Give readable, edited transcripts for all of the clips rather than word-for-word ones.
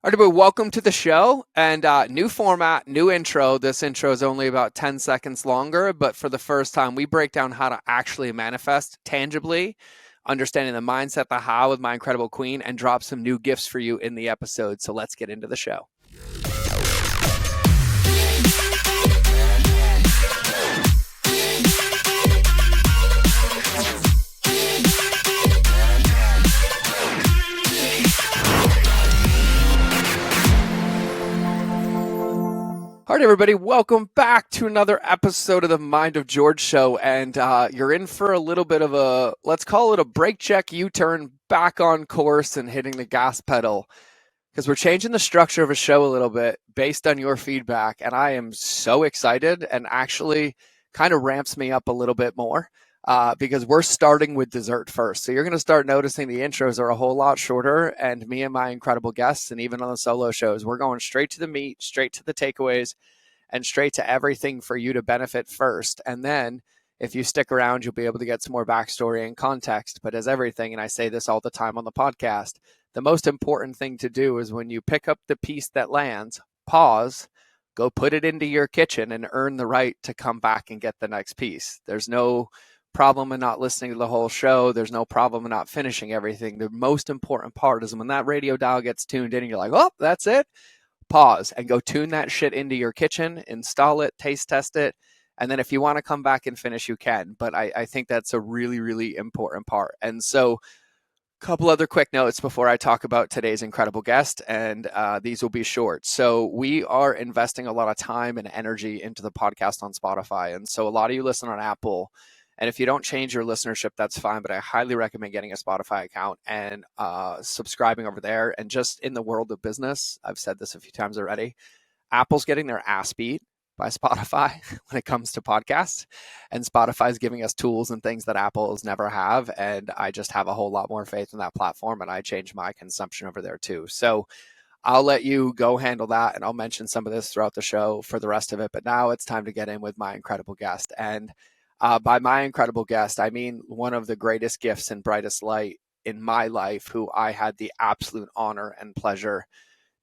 All right, everybody, welcome to the show and new format, new intro. This intro is only about 10 seconds longer, but for the first time, we break down how to actually manifest tangibly, understanding the mindset, the how with my incredible queen, and drop some new gifts for you in the episode. So let's get into the show. All right, everybody, welcome back to another episode of the Mind of George show. And you're in for a little bit of a, let's call it a brake check U-turn, back on course and hitting the gas pedal. Because we're changing the structure of a show a little bit based on your feedback. And I am so excited, and actually kind of ramps me up a little bit more because we're starting with dessert first. So you're going to start noticing the intros are a whole lot shorter, and me and my incredible guests, and even on the solo shows, we're going straight to the meat, straight to the takeaways, and straight to everything for you to benefit first. And then if you stick around, you'll be able to get some more backstory and context. But as everything, and I say this all the time on the podcast, the most important thing to do is when you pick up the piece that lands, pause, go put it into your kitchen, and earn the right to come back and get the next piece. There's no problem in not listening to the whole show. There's no problem in not finishing everything. The most important part is when that radio dial gets tuned in and you're like, oh, that's it. Pause and go tune that shit into your kitchen, install it, taste test it. And then if you want to come back and finish, you can. But I think that's a really, really important part. And so a couple other quick notes before I talk about today's incredible guest, and these will be short. So we are investing a lot of time and energy into the podcast on Spotify. And so a lot of you listen on Apple. And if you don't change your listenership, that's fine. But I highly recommend getting a Spotify account and subscribing over there. And just in the world of business, I've said this a few times already, Apple's getting their ass beat by Spotify when it comes to podcasts. And Spotify is giving us tools and things that Apple's never have. And I just have a whole lot more faith in that platform. And I change my consumption over there too. So I'll let you go handle that. And I'll mention some of this throughout the show for the rest of it. But now it's time to get in with my incredible guest. And by my incredible guest, I mean one of the greatest gifts and brightest light in my life, who I had the absolute honor and pleasure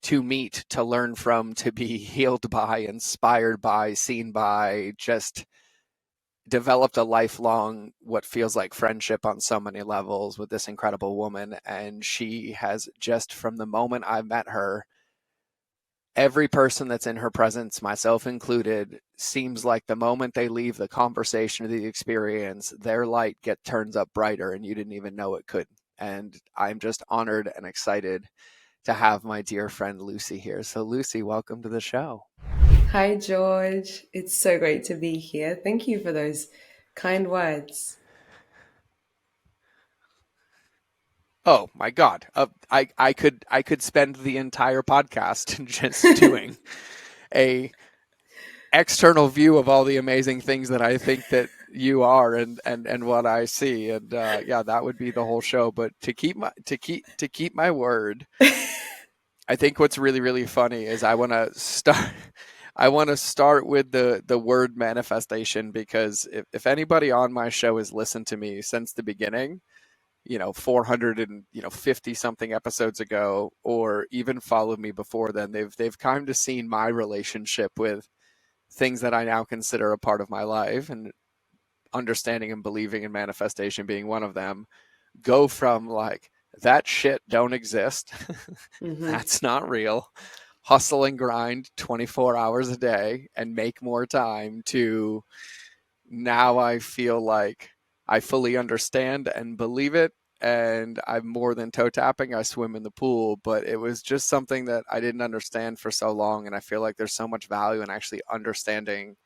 to meet, to learn from, to be healed by, inspired by, seen by, just developed a lifelong, what feels like friendship on so many levels with this incredible woman. And she has just, from the moment I met her, every person that's in her presence, myself included, seems like the moment they leave the conversation or the experience, their light turns up brighter and you didn't even know it could. And I'm just honored and excited to have my dear friend Lucie here. So Lucie, welcome to the show. Hi, George. It's so great to be here. Thank you for those kind words. Oh my God. I could spend the entire podcast just doing a external view of all the amazing things that I think that you are and what I see. And yeah, that would be the whole show. But to keep my word, I think what's really, really funny is I want to start with the word manifestation, because if anybody on my show has listened to me since the beginning, 450 something episodes ago, or even followed me before then, they've kind of seen my relationship with things that I now consider a part of my life, and understanding and believing in manifestation being one of them, go from like, that shit don't exist. That's not real. Hustle and grind 24 hours a day and make more time, to now I feel like I fully understand and believe it. And I'm more than toe tapping. I swim in the pool, but it was just something that I didn't understand for so long. And I feel like there's so much value in actually understanding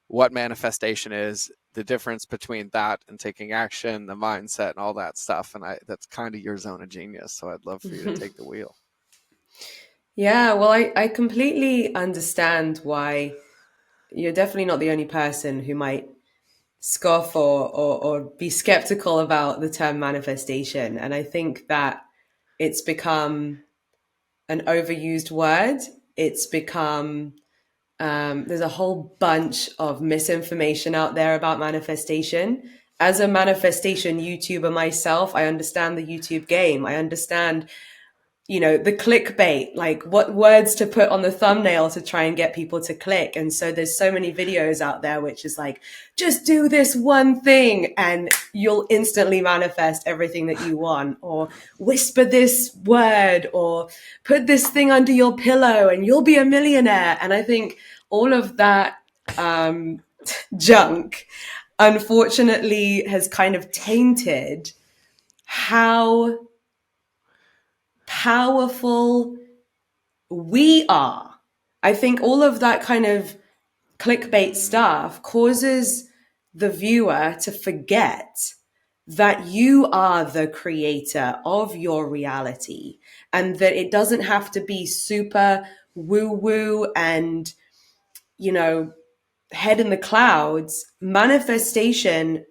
what manifestation is, the difference between that and taking action, the mindset and all that stuff. And that's kind of your zone of genius. So I'd love for you to take the wheel. Yeah, well, I completely understand why you're definitely not the only person who might scoff or be skeptical about the term manifestation. And I think that it's become an overused word. It's become there's a whole bunch of misinformation out there about manifestation. As a manifestation YouTuber myself, I understand the YouTube game. I understand the clickbait, like what words to put on the thumbnail to try and get people to click. And so there's so many videos out there, which is like, just do this one thing and you'll instantly manifest everything that you want, or whisper this word, or put this thing under your pillow and you'll be a millionaire. And I think all of that junk, unfortunately, has kind of tainted how powerful we are. I think all of that kind of clickbait stuff causes the viewer to forget that you are the creator of your reality, and that it doesn't have to be super woo woo and, head in the clouds. Manifestation,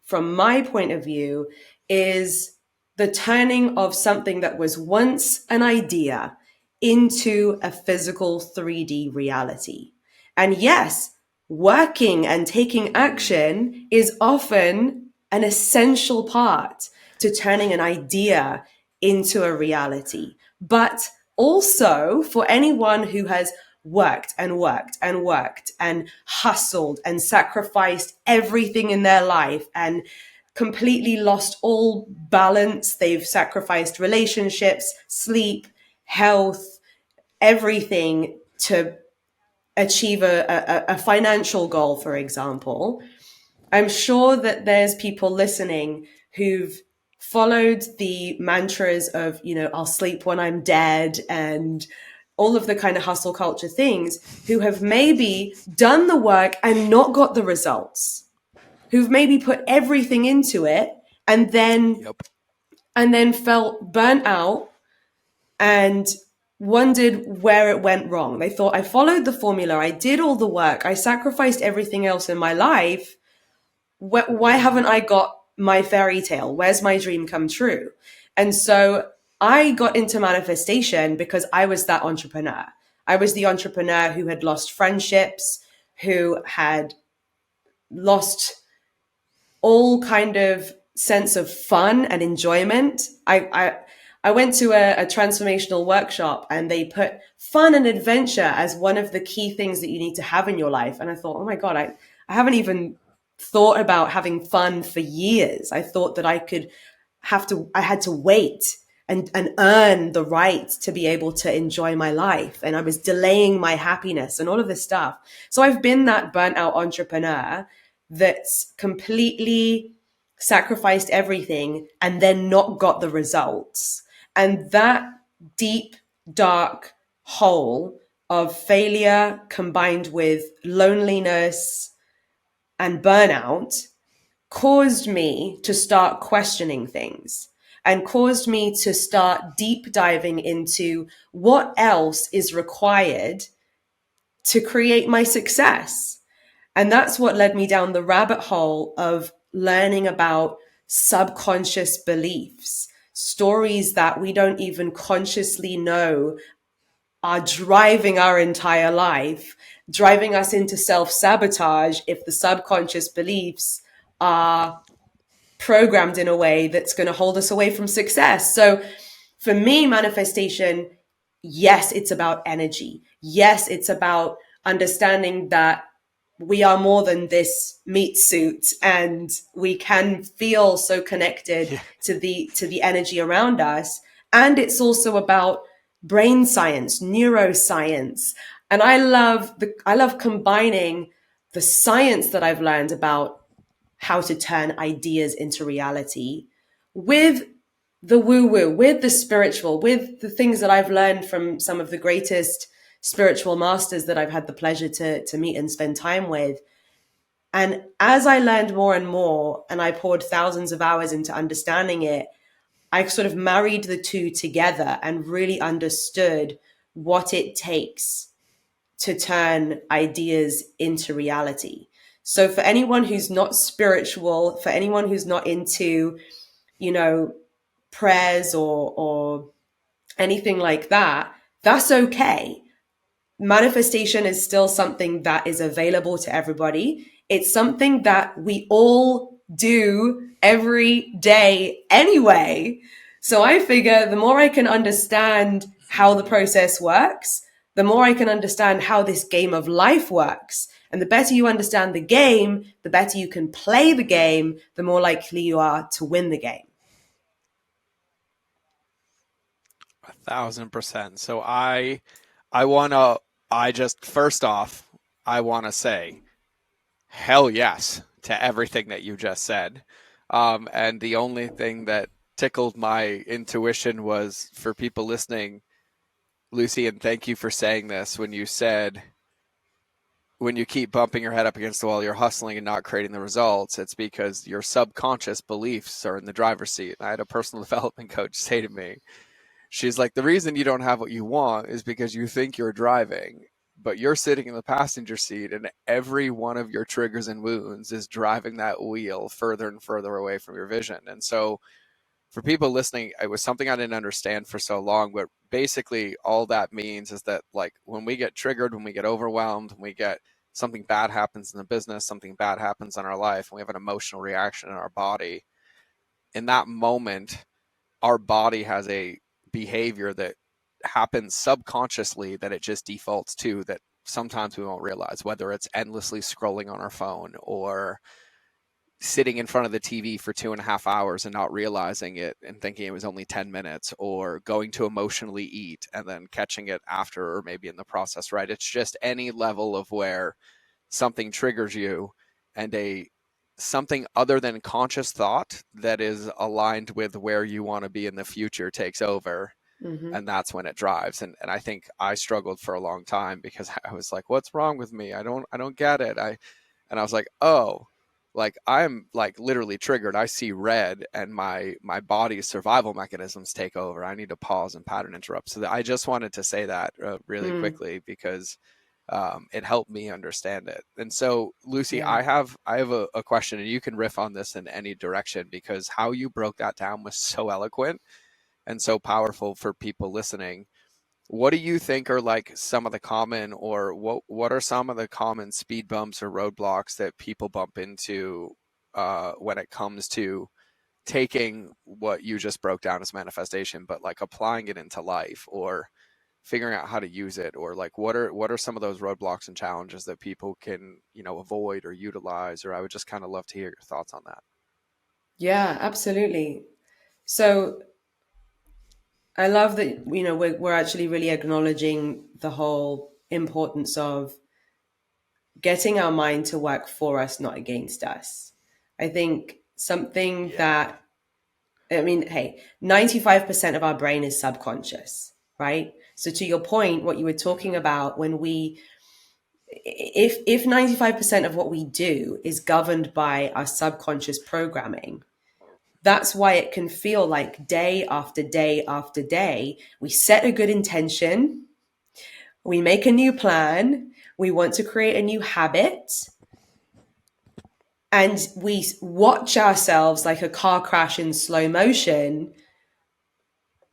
from my point of view, is the turning of something that was once an idea into a physical 3D reality. And yes, working and taking action is often an essential part to turning an idea into a reality. But also, for anyone who has worked and worked and worked and hustled and sacrificed everything in their life and completely lost all balance, they've sacrificed relationships, sleep, health, everything to achieve a financial goal, for example. I'm sure that there's people listening who've followed the mantras of, I'll sleep when I'm dead, and all of the kind of hustle culture things, who have maybe done the work and not got the results, who've maybe put everything into it and then felt burnt out and wondered where it went wrong. They thought, I followed the formula, I did all the work, I sacrificed everything else in my life. Why haven't I got my fairy tale? Where's my dream come true? And so I got into manifestation because I was that entrepreneur. I was the entrepreneur who had lost friendships, who had lost all kind of sense of fun and enjoyment. I went to a transformational workshop, and they put fun and adventure as one of the key things that you need to have in your life. And I thought, oh my God, I haven't even thought about having fun for years. I thought that I had to wait and earn the right to be able to enjoy my life. And I was delaying my happiness and all of this stuff. So I've been that burnt out entrepreneur that's completely sacrificed everything and then not got the results. And that deep, dark hole of failure combined with loneliness and burnout caused me to start questioning things, and caused me to start deep diving into what else is required to create my success. And that's what led me down the rabbit hole of learning about subconscious beliefs, stories that we don't even consciously know are driving our entire life, driving us into self-sabotage if the subconscious beliefs are programmed in a way that's going to hold us away from success. So for me, manifestation, yes, it's about energy. Yes, it's about understanding that we are more than this meat suit, and we can feel so connected to the energy around us. And it's also about brain science, neuroscience. And I love combining the science that I've learned about how to turn ideas into reality with the woo-woo, with the spiritual, with the things that I've learned from some of the greatest spiritual masters that I've had the pleasure to meet and spend time with. And as I learned more and more, and I poured thousands of hours into understanding it, I sort of married the two together and really understood what it takes to turn ideas into reality. So for anyone who's not spiritual, for anyone who's not into, prayers or anything like that, that's okay. Manifestation is still something that is available to everybody. It's something that we all do every day anyway. So I figure the more I can understand how the process works, the more I can understand how this game of life works. And the better you understand the game, the better you can play the game, the more likely you are to win the game. 1,000%. So I wanna I just first off, I wanna say hell yes to everything that you just said. And the only thing that tickled my intuition was for people listening, Lucy, and thank you for saying this when you said when you keep bumping your head up against the wall, you're hustling and not creating the results. It's because your subconscious beliefs are in the driver's seat. I had a personal development coach say to me, she's like, the reason you don't have what you want is because you think you're driving, but you're sitting in the passenger seat, and every one of your triggers and wounds is driving that wheel further and further away from your vision. And so, for people listening, it was something I didn't understand for so long, but basically, all that means is that, like, when we get triggered, when we get overwhelmed, when we get something bad happens in the business, something bad happens in our life, and we have an emotional reaction in our body, in that moment, our body has a behavior that happens subconsciously that it just defaults to that sometimes we won't realize, whether it's endlessly scrolling on our phone or sitting in front of the TV for 2.5 hours and not realizing it and thinking it was only 10 minutes, or going to emotionally eat and then catching it after or maybe in the process, right? It's just any level of where something triggers you, and a something other than conscious thought that is aligned with where you want to be in the future takes over, Mm-hmm. and that's when it drives. And I think I struggled for a long time because I was like, what's wrong with me? I don't get it. And I was like, oh, like I'm like literally triggered. I see red and my body's survival mechanisms take over. I need to pause and pattern interrupt. So I just wanted to say that really Mm, quickly because it helped me understand it. And so, Lucy, yeah. I have a question, and you can riff on this in any direction because how you broke that down was so eloquent and so powerful for people listening. What do you think are like some of the common, or what are some of the common speed bumps or roadblocks that people bump into when it comes to taking what you just broke down as manifestation, but like applying it into life, or figuring out how to use it, or like what are some of those roadblocks and challenges that people can avoid or utilize? Or I would just kind of love to hear your thoughts on that. Yeah, absolutely. So I love that, we're actually really acknowledging the whole importance of getting our mind to work for us, not against us. I think something Yeah. that, I mean, hey, 95% of our brain is subconscious, right? So to your point, what you were talking Mm-hmm. about, when we, if 95% of what we do is governed by our subconscious programming, that's why it can feel like day after day after day, we set a good intention, we make a new plan, we want to create a new habit, and we watch ourselves like a car crash in slow motion,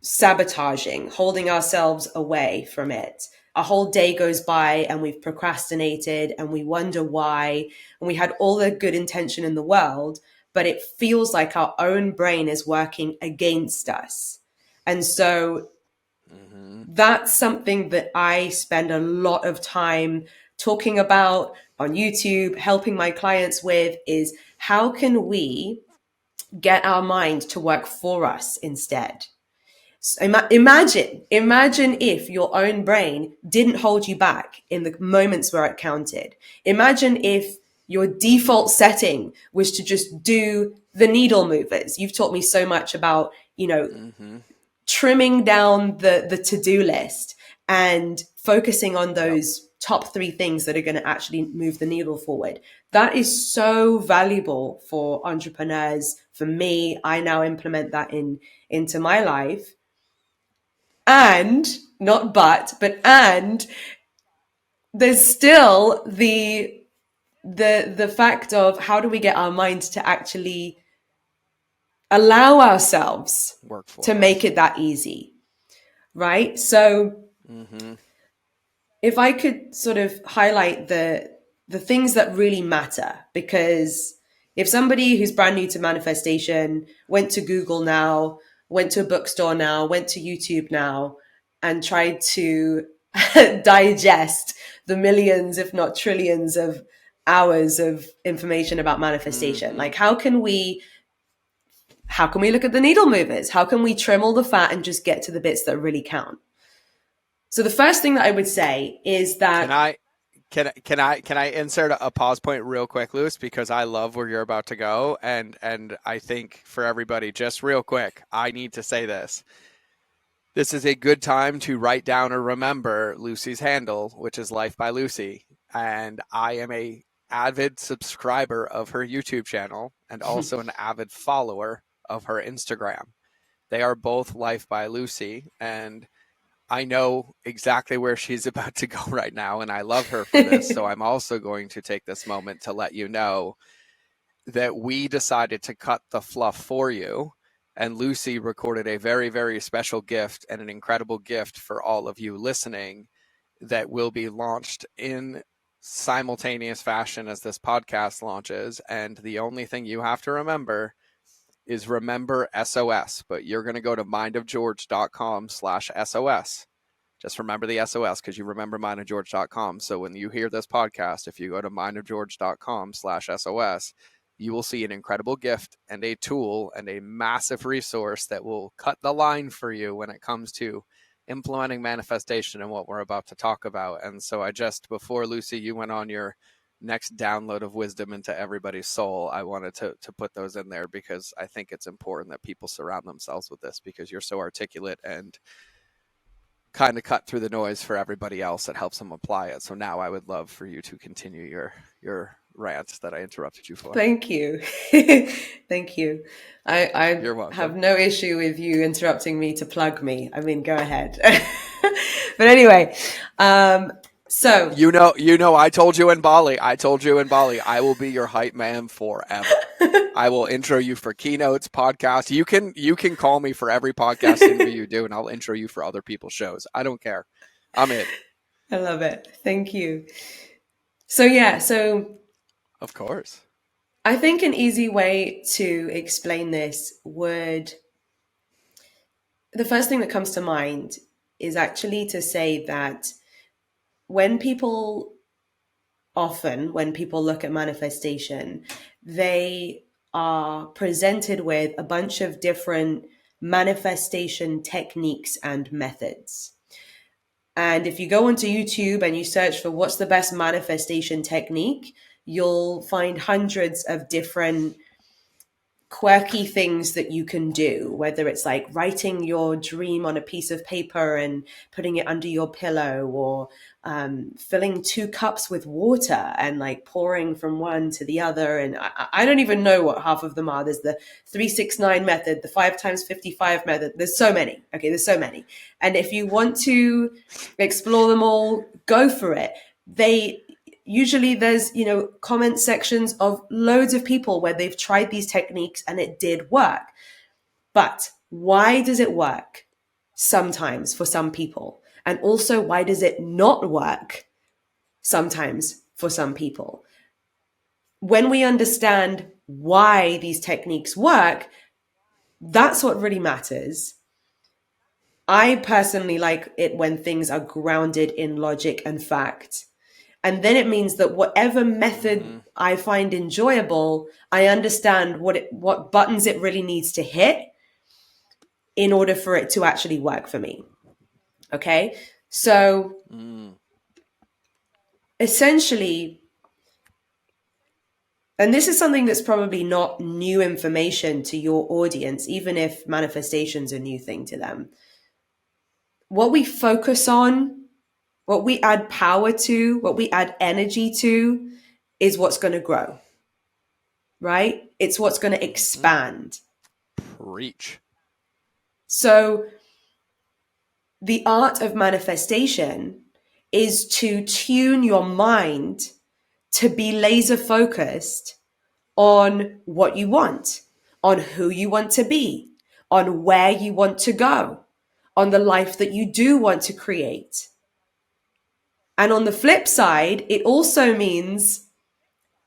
sabotaging, holding ourselves away from it. A whole day goes by and we've procrastinated and we wonder why. And we had all the good intention in the world, but it feels like our own brain is working against us. And so Mm-hmm. that's something that I spend a lot of time talking about on YouTube, helping my clients with, is how can we get our mind to work for us instead? So imagine if your own brain didn't hold you back in the moments where it counted. Imagine if your default setting was to just do the needle movers. You've taught me so much about, Mm-hmm. trimming down the to-do list and focusing on Yep. those top three things that are going to actually move the needle forward. That is so valuable for entrepreneurs. For me, I now implement that into my life. And not but there's still the fact of how do we get our mind to actually allow ourselves Work to for make us. it that easy, right? So Mm-hmm. if I could sort of highlight the things that really matter, because if somebody who's brand new to manifestation went to Google now, went to a bookstore now, went to YouTube now, and tried to digest the millions, if not trillions, of hours of information about manifestation. Like, how can we look at the needle movers? How can we trim all the fat and just get to the bits that really count? So the first thing that I would say is that Can I insert a pause point real quick, Luce, because I love where you're about to go, and I think for everybody, just real quick, I need to say this. This is a good time to write down or remember Lucie's handle, which is Life by Lucie, and I am a avid subscriber of her YouTube channel and also an avid follower of her Instagram. They are both Life by Lucie, and I know exactly where she's about to go right now, and I love her for this. So I'm also going to take this moment to let you know that we decided to cut the fluff for you, and Lucie recorded a very, very special gift and an incredible gift for all of you listening that will be launched in simultaneous fashion as this podcast launches. And the only thing you have to remember is remember SOS, but you're going to go to mindofgeorge.com/SOS. Just remember the SOS because you remember mindofgeorge.com. So when you hear this podcast, if you go to mindofgeorge.com/SOS, you will see an incredible gift and a tool and a massive resource that will cut the line for you when it comes to implementing manifestation and what we're about to talk about. And so before Lucie, you went on your next download of wisdom into everybody's soul, I wanted to put those in there because I think it's important that people surround themselves with this because you're so articulate and kind of cut through the noise for everybody else that helps them apply it. So now I would love for you to continue your rant that I interrupted you for. Thank you. Thank you. I You're welcome. have no issue with you interrupting me to plug me. I mean, go ahead. But anyway, so you know, I told you in Bali, I will be your hype man forever. I will intro you for keynotes, podcasts. You can call me for every podcast interview you do, and I'll intro you for other people's shows. I don't care. I'm in. I love it. Thank you. So of course. I think an easy way to explain this the first thing that comes to mind is actually to say that when people look at manifestation, they are presented with a bunch of different manifestation techniques and methods. And if you go onto YouTube and you search for what's the best manifestation technique, you'll find hundreds of different quirky things that you can do, whether it's like writing your dream on a piece of paper and putting it under your pillow, or filling 2 cups with water and like pouring from one to the other. And I don't even know what half of them are. There's the 369 method, the 5x55 method. There's so many. Okay, there's so many. And if you want to explore them all, go for it. Usually there's, comment sections of loads of people where they've tried these techniques and it did work. But why does it work sometimes for some people? And also, why does it not work sometimes for some people? When we understand why these techniques work, that's what really matters. I personally like it when things are grounded in logic and fact. And then it means that whatever method I find enjoyable, I understand what buttons it really needs to hit in order for it to actually work for me. Okay? So essentially, and this is something that's probably not new information to your audience, even if manifestation's a new thing to them. What we focus on, what we add power to, what we add energy to, is what's going to grow, right? It's what's going to expand. Preach. So the art of manifestation is to tune your mind to be laser focused on what you want, on who you want to be, on where you want to go, on the life that you do want to create. And on the flip side, it also means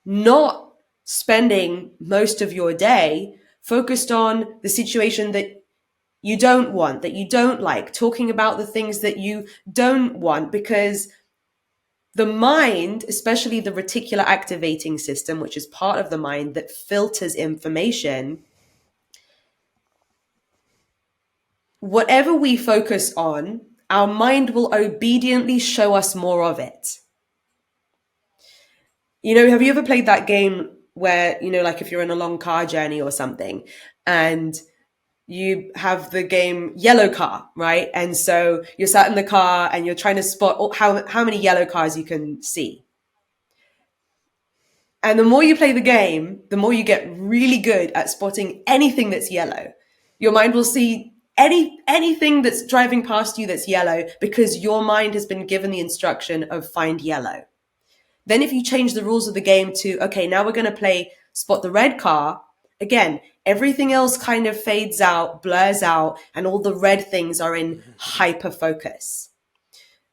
not spending most of your day focused on the situation that you don't want, that you don't like, talking about the things that you don't want, because the mind, especially the reticular activating system, which is part of the mind that filters information, whatever we focus on, our mind will obediently show us more of it. You know, have you ever played that game where, you know, like if you're in a long car journey or something and you have the game yellow car, right? And so you're sat in the car and you're trying to spot how many yellow cars you can see. And the more you play the game, the more you get really good at spotting anything that's yellow. Your mind will see anything that's driving past you that's yellow because your mind has been given the instruction of find yellow. Then if you change the rules of the game to, okay, now we're going to play spot the red car, again, everything else kind of fades out, blurs out, and all the red things are in hyper focus.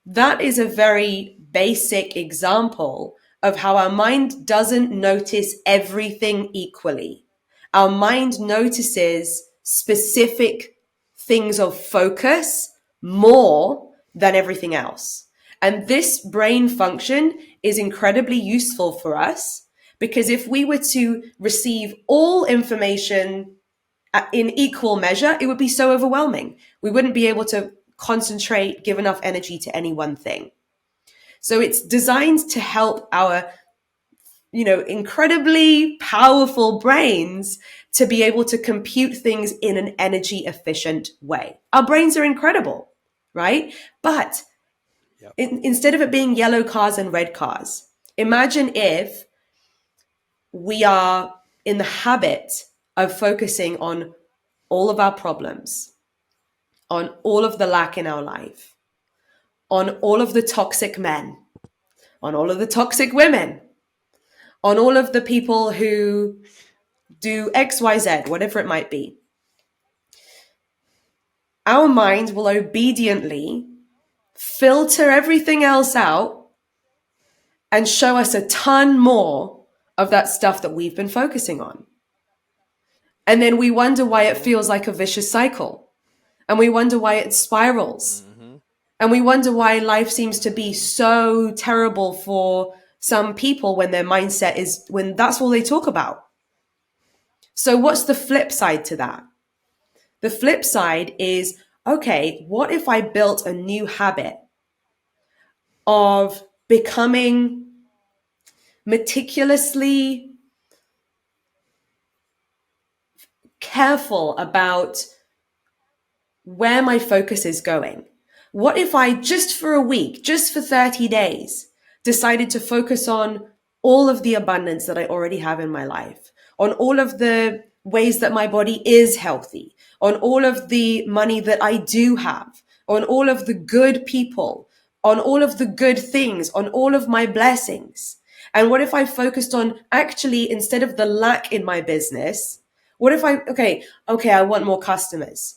That is a very basic example of how our mind doesn't notice everything equally. Our mind notices specific things of focus more than everything else. And this brain function is incredibly useful for us because if we were to receive all information in equal measure, it would be so overwhelming. We wouldn't be able to concentrate, give enough energy to any one thing. So it's designed to help our, you know, incredibly powerful brains to be able to compute things in an energy efficient way. Our brains are incredible, right? But instead of it being yellow cars and red cars, imagine if we are in the habit of focusing on all of our problems, on all of the lack in our life, on all of the toxic men, on all of the toxic women, on all of the people who do X, Y, Z, whatever it might be. Our mind will obediently filter everything else out and show us a ton more of that stuff that we've been focusing on. And then we wonder why it feels like a vicious cycle. And we wonder why it spirals. And we wonder why life seems to be so terrible for some people when their mindset is, when that's all they talk about. So what's the flip side to that? The flip side is, okay, what if I built a new habit of becoming meticulously careful about where my focus is going? What if I just for a week, just for 30 days, decided to focus on all of the abundance that I already have in my life, on all of the ways that my body is healthy, on all of the money that I do have, on all of the good people, on all of the good things, on all of my blessings? And what if I focused on actually, instead of the lack in my business, what if okay, I want more customers.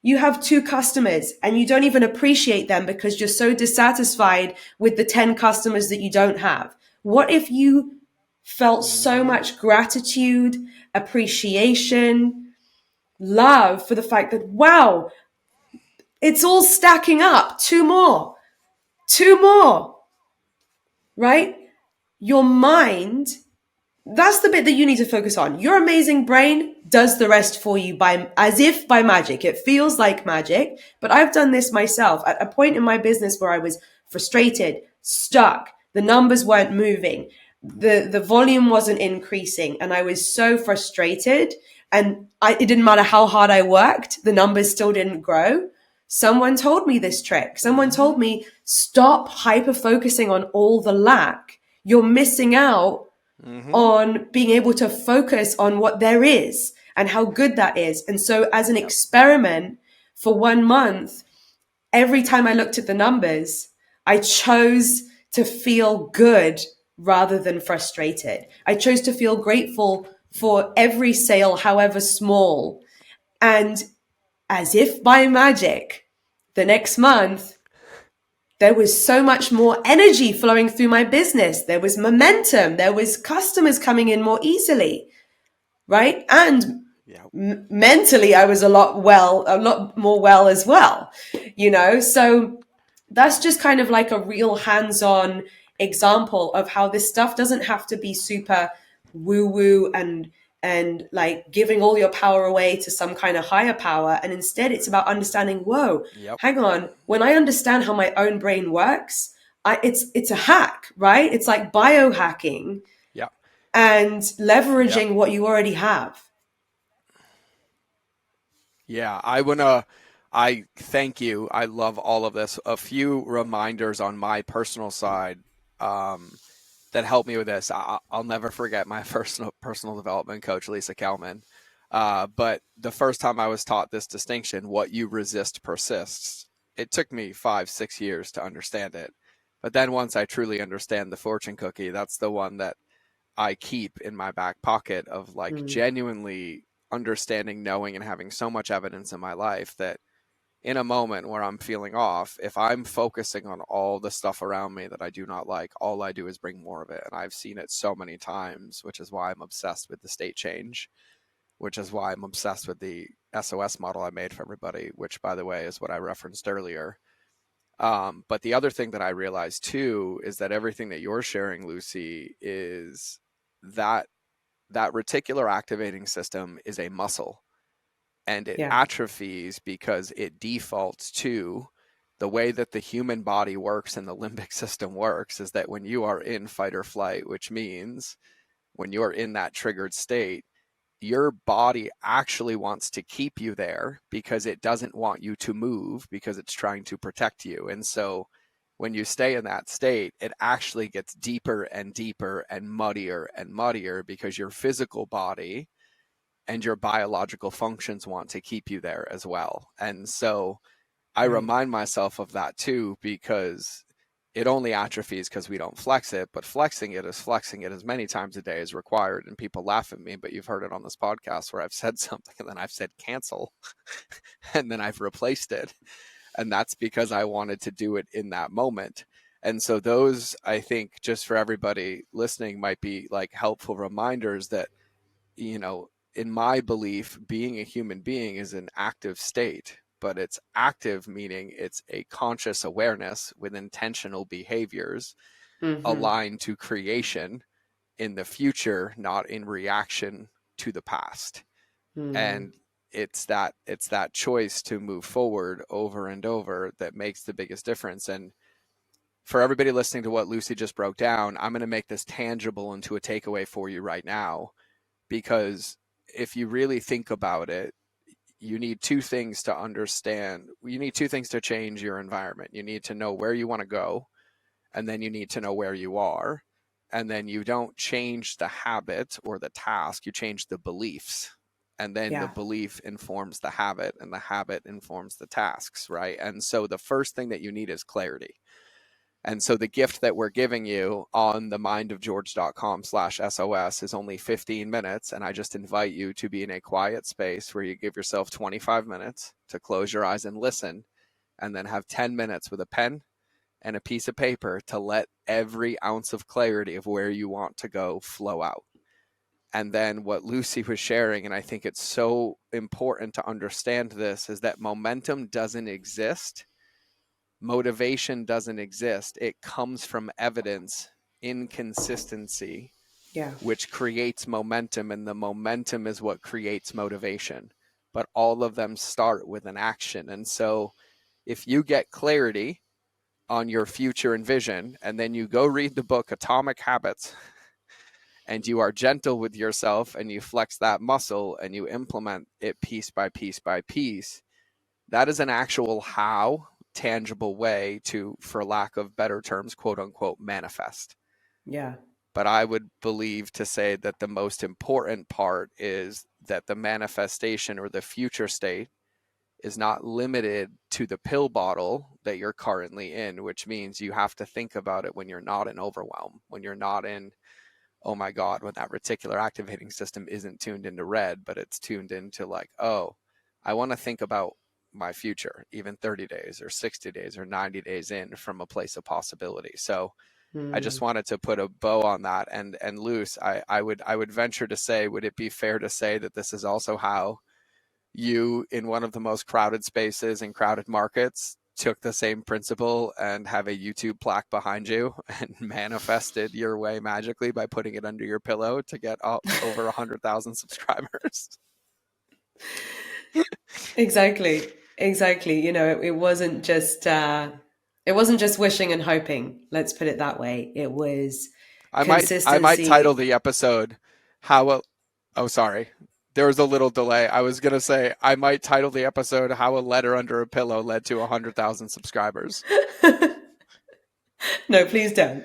You have 2 customers and you don't even appreciate them because you're so dissatisfied with the 10 customers that you don't have. What if you felt so much gratitude, appreciation, love for the fact that, wow, it's all stacking up. 2 more, right? Your mind, that's the bit that you need to focus on. Your amazing brain does the rest for you as if by magic. It feels like magic, but I've done this myself at a point in my business where I was frustrated, stuck. The numbers weren't moving. The volume wasn't increasing. And I was so frustrated. And it didn't matter how hard I worked. The numbers still didn't grow. Someone told me this trick. Someone told me, stop hyper focusing on all the lack. You're missing out on being able to focus on what there is and how good that is. And so as an experiment for 1 month, every time I looked at the numbers, I chose to feel good rather than frustrated. I chose to feel grateful for every sale, however small. And as if by magic, the next month, there was so much more energy flowing through my business. There was momentum. There was customers coming in more easily, right? And Yeah. Mentally I was a lot more well as well, so that's just kind of like a real hands-on example of how this stuff doesn't have to be super woo woo and like giving all your power away to some kind of higher power, and instead it's about understanding, whoa, Yep. hang on, when I understand how my own brain works, it's a hack, right? It's like biohacking Yep. and Yep. leveraging what you already have. Yeah, I thank you. I love all of this. A few reminders on my personal side um, that helped me with this. I'll never forget my personal development coach, Lisa Kelman. But the first time I was taught this distinction, what you resist persists. It took me 5, 6 years to understand it. But then once I truly understand the fortune cookie, that's the one that I keep in my back pocket of like Mm, genuinely understanding, knowing, and having so much evidence in my life that in a moment where I'm feeling off, if I'm focusing on all the stuff around me that I do not like, all I do is bring more of it. And I've seen it so many times, which is why I'm obsessed with the state change, which is why I'm obsessed with the SOS model I made for everybody, which, by the way, is what I referenced earlier. But the other thing that I realized too is that everything that you're sharing, Lucie, is that that reticular activating system is a muscle and it yeah. atrophies because it defaults to the way that the human body works and the limbic system works is that when you are in fight or flight, which means when you're in that triggered state, your body actually wants to keep you there because it doesn't want you to move because it's trying to protect you. And so when you stay in that state, it actually gets deeper and deeper and muddier because your physical body and your biological functions want to keep you there as well. And so I Right. remind myself of that too, because it only atrophies because we don't flex it, but flexing it is flexing it as many times a day as required. And people laugh at me, but you've heard it on this podcast where I've said something and then I've said cancel and then I've replaced it. And that's because I wanted to do it in that moment. And so those, I think, just for everybody listening, might be like helpful reminders that, you know, in my belief, being a human being is an active state, but it's active meaning it's a conscious awareness with intentional behaviors Mm-hmm. aligned to creation in the future, not in reaction to the past. Mm. And it's that choice to move forward over and over that makes the biggest difference. And for everybody listening to what Lucie just broke down, I'm going to make this tangible into a takeaway for you right now, because if you really think about it, you need two things to understand. You need two things to change your environment. You need to know where you want to go, and then you need to know where you are. And then you don't change the habit or the task, you change the beliefs. And then the Yeah. belief informs the habit, and the habit informs the tasks, right? And so the first thing that you need is clarity. And so the gift that we're giving you on the mindofgeorge.com/SOS is only 15 minutes. And I just invite you to be in a quiet space where you give yourself 25 minutes to close your eyes and listen, and then have 10 minutes with a pen and a piece of paper to let every ounce of clarity of where you want to go flow out. And then what Lucie was sharing, and I think it's so important to understand this, is that momentum doesn't exist. Motivation doesn't exist. It comes from evidence, inconsistency, Yeah. which creates momentum, and the momentum is what creates motivation. But all of them start with an action. And so if you get clarity on your future and vision, and then you go read the book Atomic Habits, and you are gentle with yourself and you flex that muscle and you implement it piece by piece by piece, that is an actual how tangible way to, for lack of better terms, quote unquote, manifest. Yeah. But I would believe to say that the most important part is that the manifestation or the future state is not limited to the pill bottle that you're currently in, which means you have to think about it when you're not in overwhelm, when you're not in, oh my God, when that reticular activating system isn't tuned into red, but it's tuned into like, oh, I want to think about my future, even 30 days or 60 days or 90 days in from a place of possibility. So I just Mm. wanted to put a bow on that. And Luce, I would venture to say, would it be fair to say that this is also how you, in one of the most crowded spaces and crowded markets, took the same principle and have a YouTube plaque behind you and manifested your way magically by putting it under your pillow to get over 100,000 subscribers? Exactly. Exactly. It wasn't just wishing and hoping. Let's put it that way. It was I might title consistency. the episode how a, oh sorry. There was a little delay. I was gonna say I might title the episode how a letter under a pillow led to 100,000 subscribers. No, please don't.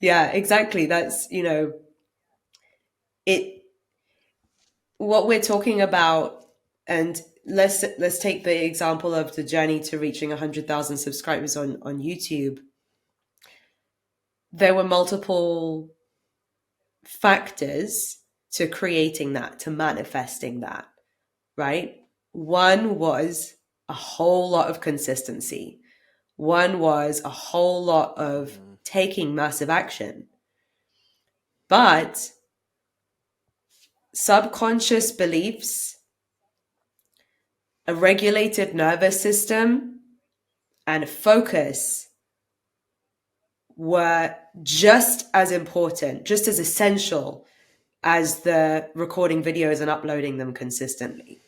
Yeah, exactly. That's, it what we're talking about. And let's take the example of the journey to reaching 100,000 subscribers on YouTube. There were multiple factors to creating that, to manifesting that, right? One was a whole lot of consistency. One was a whole lot of Mm-hmm. taking massive action. But subconscious beliefs, a regulated nervous system, and focus were just as important, just as essential as the recording videos and uploading them consistently.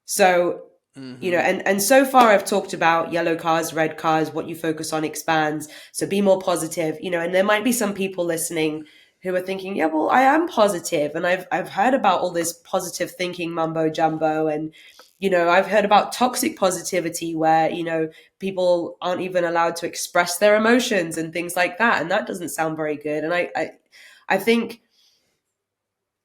So, Mm-hmm. and so far I've talked about yellow cars, red cars, what you focus on expands. So be more positive, and there might be some people listening who are thinking, yeah, well, I am positive, and I've heard about all this positive thinking mumbo jumbo, and I've heard about toxic positivity where people aren't even allowed to express their emotions and things like that, and that doesn't sound very good. And I think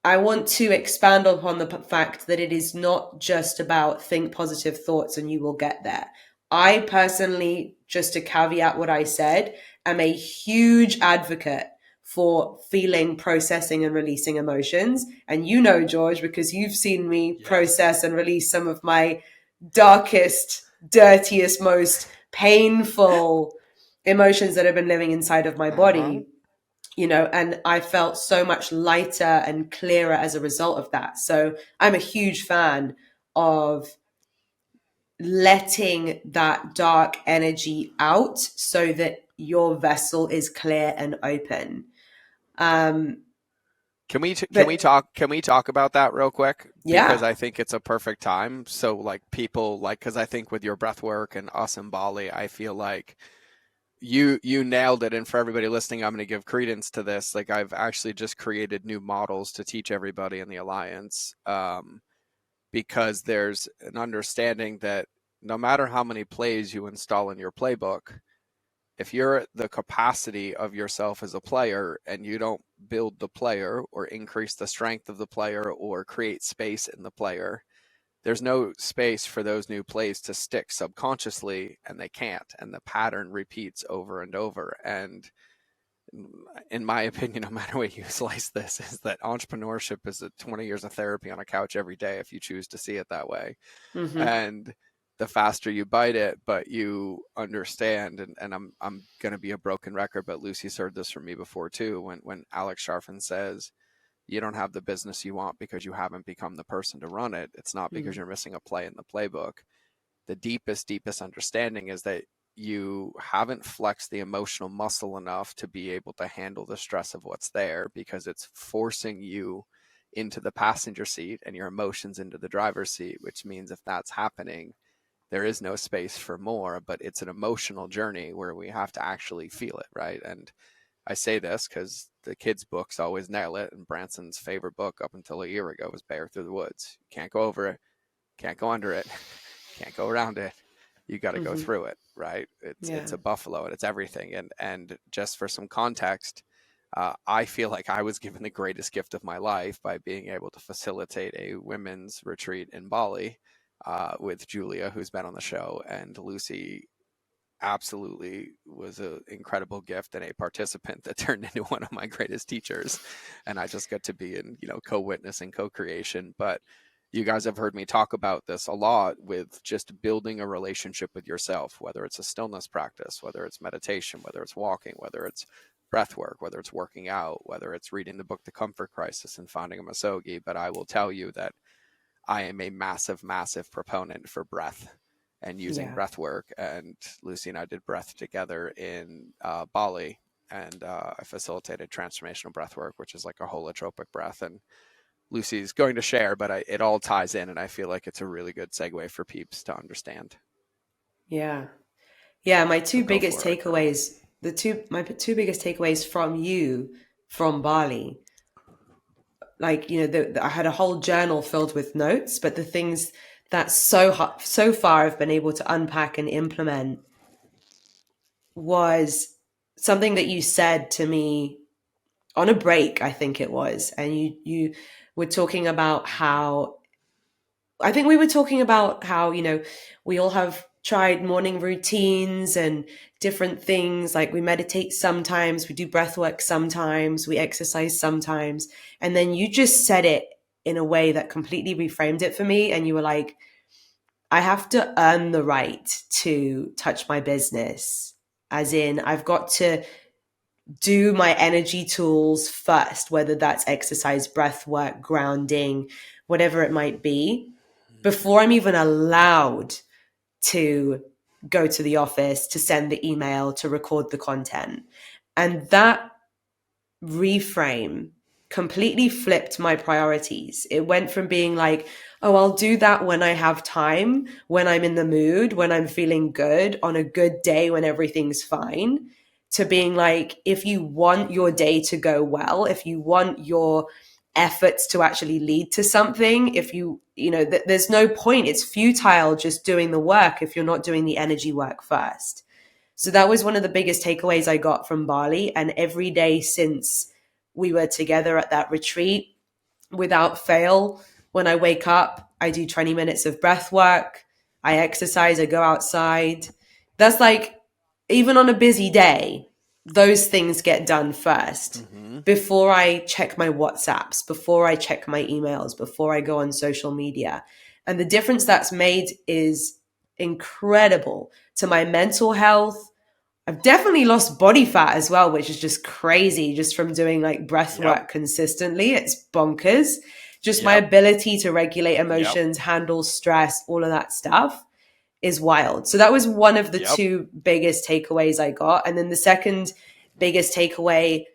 I want to expand upon the fact that it is not just about think positive thoughts and you will get there. I personally, just to caveat what I said, am a huge advocate for feeling, processing, and releasing emotions. And George, because you've seen me Yes. process and release some of my darkest, dirtiest, most painful emotions that have been living inside of my Uh-huh. body, and I felt so much lighter and clearer as a result of that. So I'm a huge fan of letting that dark energy out so that your vessel is clear and open. Um, but Can we talk about that real quick, because yeah. I think it's a perfect time. So like people like, because I think with your breath work and us in Bali, I feel like you nailed it. And for everybody listening, I'm going to give credence to this. Like I've actually just created new models to teach everybody in the alliance, because there's an understanding that no matter how many plays you install in your playbook, if you're at the capacity of yourself as a player and you don't build the player or increase the strength of the player or create space in the player, there's no space for those new plays to stick subconsciously, and they can't. And the pattern repeats over and over. And in my opinion, no matter what you slice this, is that entrepreneurship is 20 years of therapy on a couch every day if you choose to see it that way. Mm-hmm. And the faster you bite it, but you understand, and I'm gonna be a broken record, but Lucie's heard this from me before too. When Alex Sharfin says you don't have the business you want because you haven't become the person to run it, it's not because you're missing a play in the playbook. The deepest understanding is that you haven't flexed the emotional muscle enough to be able to handle the stress of what's there, because it's forcing you into the passenger seat and your emotions into the driver's seat, which means if that's happening, there is no space for more. But it's an emotional journey where we have to actually feel it, right? And I say this because the kids' books always nail it, and Branson's favorite book up until a year ago was Bear Through the Woods. You can't go over it, can't go under it, can't go around it. You got to go Mm-hmm. through it, right? Yeah. It's a buffalo, and it's everything. And just for some context, I feel like I was given the greatest gift of my life by being able to facilitate a women's retreat in Bali, with Julia, who's been on the show, and Lucie absolutely was an incredible gift and a participant that turned into one of my greatest teachers. And I just got to be in, co-witness and co-creation. But you guys have heard me talk about this a lot with just building a relationship with yourself, whether it's a stillness practice, whether it's meditation, whether it's walking, whether it's breath work, whether it's working out, whether it's reading the book The Comfort Crisis and finding a masogi. But I will tell you that I am a massive, massive proponent for breath and using Yeah. breath work. And Lucy and I did breath together in Bali, and I facilitated transformational breath work, which is like a holotropic breath. And Lucy's going to share, but it all ties in, and I feel like it's a really good segue for peeps to understand. Yeah. Yeah. My So two go biggest for it. takeaways, my two biggest takeaways from you from Bali, like, I had a whole journal filled with notes, but the things that so far I've been able to unpack and implement was something that you said to me on a break, I think it was. And you were talking about how, I think we were talking about how, we all have tried morning routines and different things. Like we meditate sometimes, we do breath work sometimes, we exercise sometimes. And then you just said it in a way that completely reframed it for me. And you were like, I have to earn the right to touch my business. As in, I've got to do my energy tools first, whether that's exercise, breath work, grounding, whatever it might be, before I'm even allowed to go to the office, to send the email, to record the content. And that reframe completely flipped my priorities. It went from being like, oh, I'll do that when I have time, when I'm in the mood, when I'm feeling good, on a good day when everything's fine, to being like, if you want your day to go well, if you want your efforts to actually lead to something, if there's no point, it's futile just doing the work if you're not doing the energy work first. So that was one of the biggest takeaways I got from Bali. And every day since we were together at that retreat, without fail, when I wake up, I do 20 minutes of breath work. I exercise, I go outside. That's like, even on a busy day, those things get done first Mm-hmm. before I check my WhatsApps, before I check my emails, before I go on social media. And the difference that's made is incredible to my mental health. I've definitely lost body fat as well, which is just crazy just from doing like breath Yep. work consistently. It's bonkers. Just my Yep. ability to regulate Yep. emotions, handle stress, all of that stuff is wild. So that was one of the Yep. two biggest takeaways I got. And then the second biggest takeaway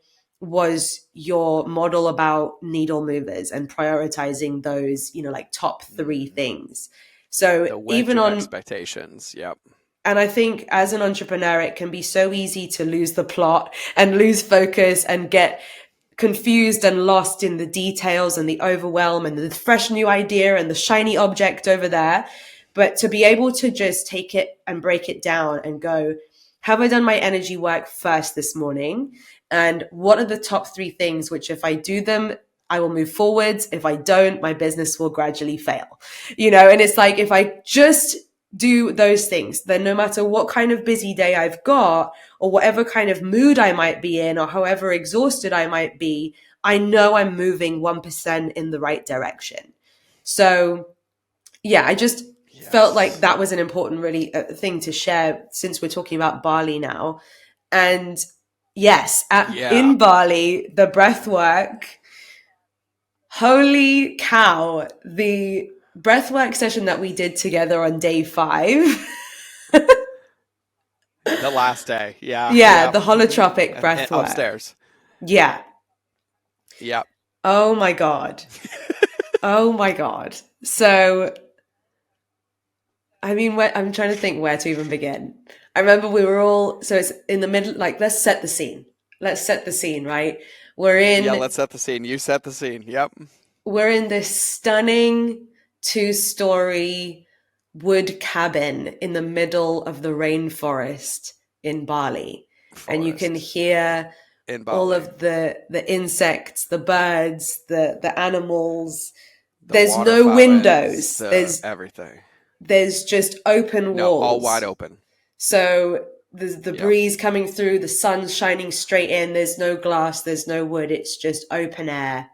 was your model about needle movers and prioritizing those, like top three things. So The wedge even of on, expectations. Yep. and I think as an entrepreneur, it can be so easy to lose the plot and lose focus and get confused and lost in the details and the overwhelm and the fresh new idea and the shiny object over there. But to be able to just take it and break it down and go, have I done my energy work first this morning? And what are the top three things which, if I do them, I will move forwards. If I don't, my business will gradually fail. And it's like, if I just do those things, then no matter what kind of busy day I've got, or whatever kind of mood I might be in, or however exhausted I might be, I know I'm moving 1% in the right direction. So yeah, I just felt like that was an important really thing to share, since we're talking about Bali now. And yes, in Bali, the breath work, holy cow, the breathwork session that we did together on day 5. The last day. Yeah. Yeah, Yep. the holotropic And breathwork. upstairs. Yeah. Yep. Oh my God. Oh my God. So, I mean, I'm trying to think where to even begin. I remember we were all, so it's in the middle, like, let's set the scene. Let's set the scene, right? Yeah, let's set the scene. You set the scene. Yep. We're in this stunning 2-story wood cabin in the middle of the rainforest in Bali. And you can hear in Bali. All of the insects, the birds, the animals. There's no windows. There's everything. There's just open walls. No, all wide open. So there's the breeze coming through, the sun's shining straight in. There's no glass, there's no wood. It's just open air.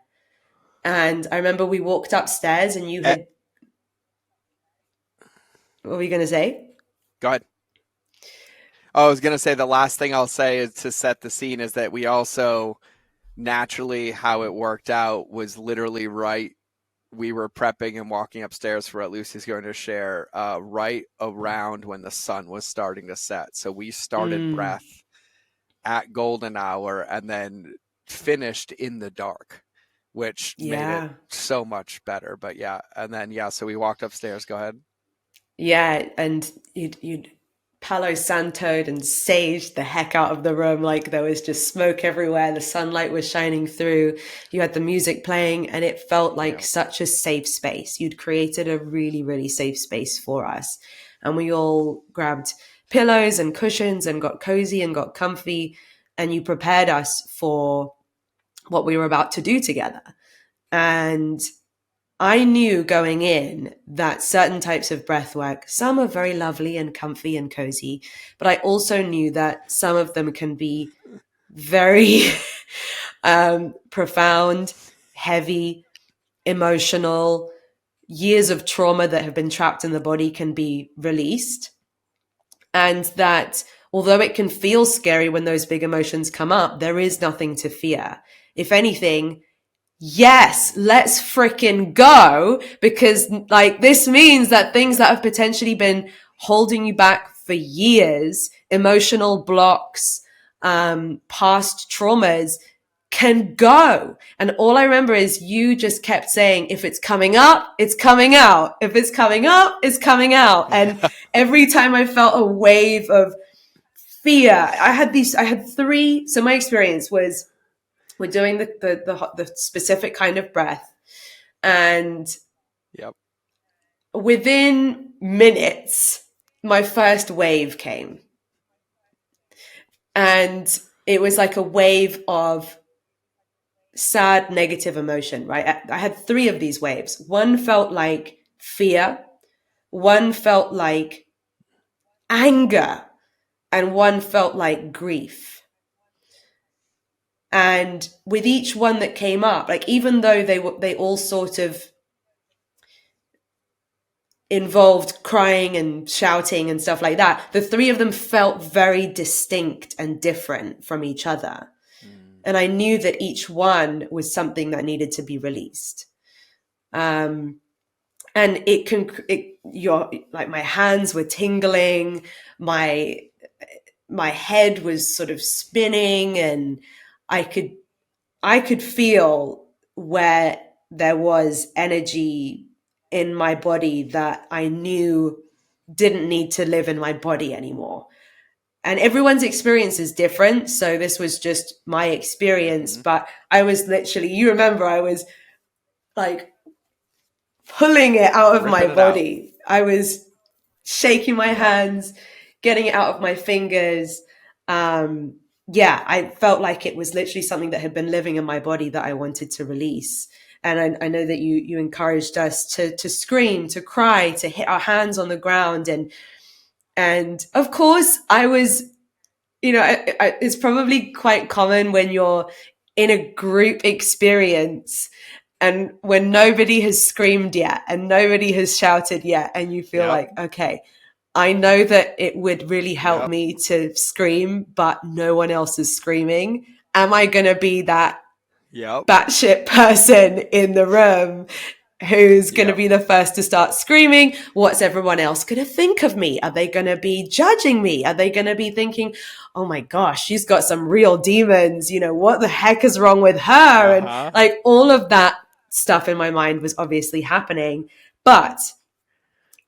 And I remember we walked upstairs and you had What were you going to say? Go ahead. Oh, I was going to say the last thing I'll say is to set the scene is that we also naturally how it worked out was literally right. We were prepping and walking upstairs for what Lucy's going to share right around when the sun was starting to set. So we started Mm, breath at golden hour and then finished in the dark, which made it yeah. so much better. But yeah, and then yeah, so we walked upstairs. Go ahead. Yeah, and you'd Palo Santo'd and saged the heck out of the room. Like there was just smoke everywhere. The sunlight was shining through. You had the music playing, and it felt like Yeah. such a safe space. You'd created a really, really safe space for us. And we all grabbed pillows and cushions and got cozy and got comfy. And you prepared us for what we were about to do together. And I knew going in that certain types of breath work, some are very lovely and comfy and cozy, but I also knew that some of them can be very profound, heavy, emotional. Years of trauma that have been trapped in the body can be released. And that although it can feel scary when those big emotions come up, there is nothing to fear. If anything, yes, let's freaking go, because like this means that things that have potentially been holding you back for years, emotional blocks, past traumas, can go. And all I remember is you just kept saying, if it's coming up, it's coming out. If it's coming up, it's coming out. And Yeah. every time I felt a wave of fear, I had three. So my experience was we're doing the specific kind of breath, and Yep. within minutes, my first wave came, and it was like a wave of sad, negative emotion. Right, I had three of these waves. One felt like fear, one felt like anger, and one felt like grief. And with each one that came up, like even though they all sort of involved crying and shouting and stuff like that, the three of them felt very distinct and different from each other. Mm. And I knew that each one was something that needed to be released. And you're like, my hands were tingling, my head was sort of spinning, and I could feel where there was energy in my body that I knew didn't need to live in my body anymore. And everyone's experience is different. So this was just my experience. Mm-hmm. But I was literally, you remember, I was like pulling it out of my Ripping it out. body. I was shaking my Yep. hands, getting it out of my fingers. Yeah, I felt like it was literally something that had been living in my body that I wanted to release. And I know that you encouraged us to scream, to cry, to hit our hands on the ground, and of course I was, it's probably quite common when you're in a group experience and when nobody has screamed yet and nobody has shouted yet, and you feel Yep. like, okay, I know that it would really help Yep. me to scream, but no one else is screaming. Am I going to be that Yep. batshit person in the room who's going to Yep. be the first to start screaming? What's everyone else going to think of me? Are they going to be judging me? Are they going to be thinking, oh my gosh, she's got some real demons? What the heck is wrong with her? And Uh-huh. like all of that stuff in my mind was obviously happening. But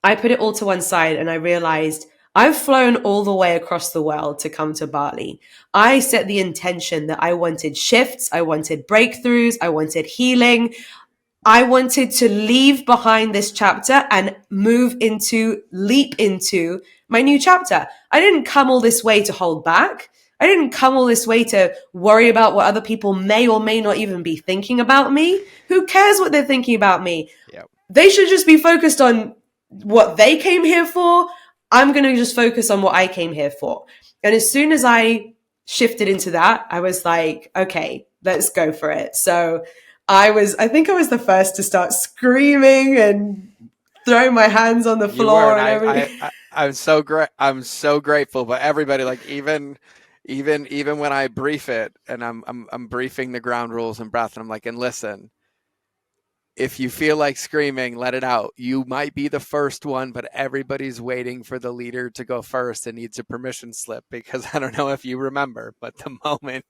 I put it all to one side and I realized I've flown all the way across the world to come to Bali. I set the intention that I wanted shifts, I wanted breakthroughs, I wanted healing. I wanted to leave behind this chapter and leap into my new chapter. I didn't come all this way to hold back. I didn't come all this way to worry about what other people may or may not even be thinking about me. Who cares what they're thinking about me? Yep. They should just be focused on what they came here for. I'm going to just focus on what I came here for. And as soon as I shifted into that, I was like, okay, let's go for it. So I think I was the first to start screaming and throwing my hands on the You were, floor and and everything. I'm so great. I'm so grateful. But everybody, like even when I brief it, and I'm briefing the ground rules and breath, and I'm like, and listen, if you feel like screaming, let it out. You might be the first one, but everybody's waiting for the leader to go first and needs a permission slip, because I don't know if you remember, but the moment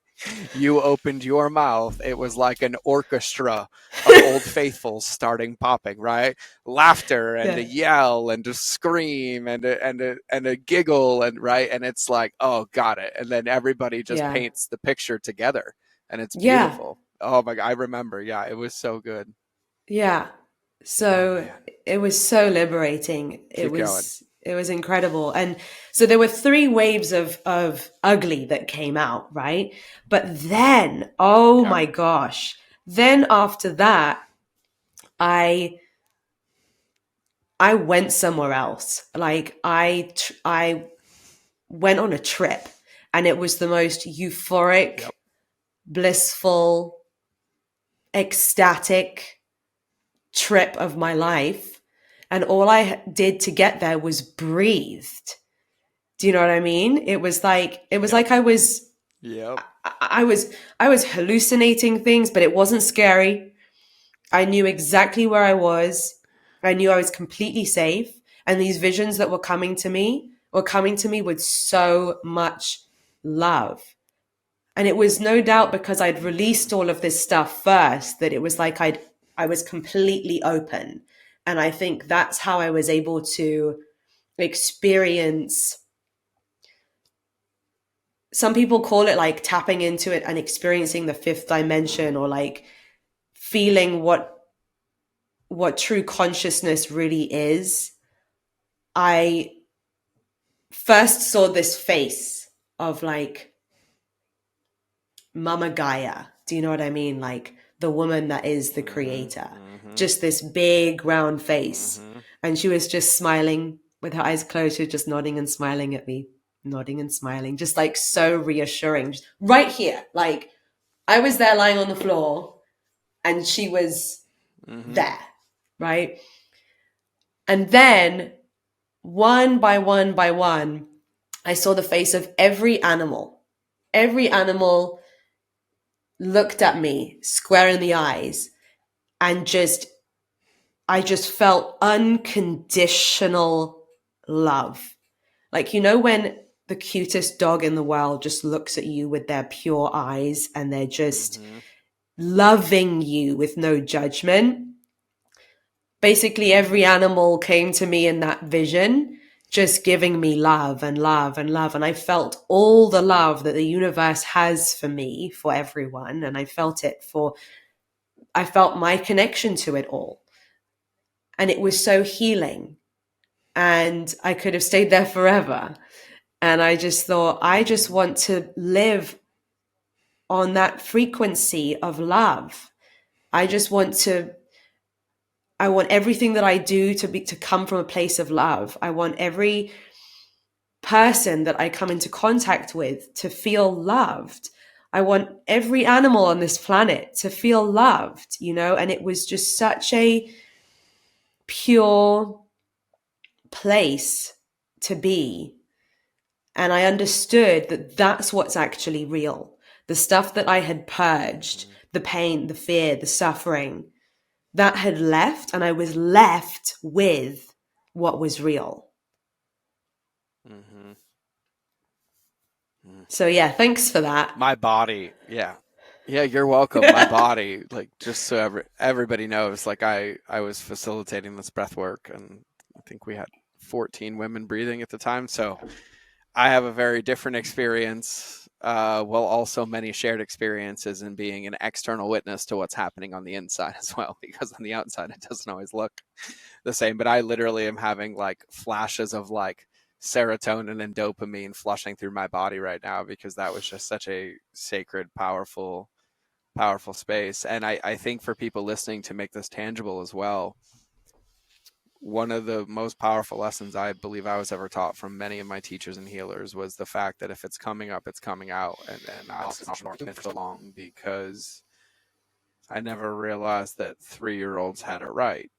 you opened your mouth, it was like an orchestra of old faithfuls starting popping, right? Laughter and a Yeah. yell and a scream and a giggle, and right, and it's like, oh, got it. And then everybody just Yeah. paints the picture together, and it's Yeah. beautiful. Oh my God, I remember. Yeah, it was so good. Yeah. Oh So man, it was so liberating. keep going. It was incredible. And so there were three waves of ugly that came out, right? But then, oh Yeah, my gosh. Then after that, I I went somewhere else. Like I went on a trip, and it was the most euphoric, yep, blissful, ecstatic trip of my life. And all I did to get there was breathed. Do you know what I mean? It was yep, like yep. I was I was hallucinating things, but it wasn't scary. I knew exactly where I was. I knew I was completely safe. And these visions that were coming to me with so much love. And it was no doubt because I'd Mm-hmm. released all of this stuff first that it was like I was completely open. And I think that's how I was able to experience, some people call it like tapping into it and experiencing the fifth dimension, or like feeling what true consciousness really is. I first saw this face of like Mama Gaia. Do you know what I mean? Like the woman that is the Mm-hmm. creator. Mm-hmm. Just this big round face. Mm-hmm. And she was just smiling with her eyes closed. She was just nodding and smiling at me, nodding and smiling, just like so reassuring. Just right here. Like I was there lying on the floor and she was Mm-hmm. there. Right. And then one by one by one, I saw the face of every animal. Every animal looked at me square in the eyes, and I just felt unconditional love. Like, you know, when the cutest dog in the world just looks at you with their pure eyes and they're just Mm-hmm. loving you with no judgment. Basically, every animal came to me in that vision, just giving me love and love and love. And I felt all the love that the universe has for me, for everyone. And I felt my connection to it all. And it was so healing. And I could have stayed there forever. And I just thought, I just Mm-hmm. want to live on that frequency of love. I just want to, I want everything that I do to come from a place of love. I want every person that I come into contact with to feel loved. I want every animal on this planet to feel loved, you know? And it was just such a pure place to be. And I understood that that's what's actually real. The stuff that I had purged, the pain, the fear, the suffering, that had left, and I was left with what was real. Mm-hmm. So, yeah, thanks for that. My body, yeah. Yeah, you're welcome. My body, like, just so everybody knows, like I was facilitating this breath work, and I think we had 14 women breathing at the time. So I have a very different experience, while also many shared experiences in being an external witness to what's happening on the inside as well, because on the outside it doesn't always look the same. But I literally am having like flashes of like serotonin and dopamine flushing through my body right now, because that was just such a sacred, powerful space. And I think for people listening, to make this tangible as well, one of the most powerful lessons I believe I was ever taught from many of my teachers and healers was the fact that if it's coming up, it's coming out. And I was for so long because I never realized that 3-year-olds had it right.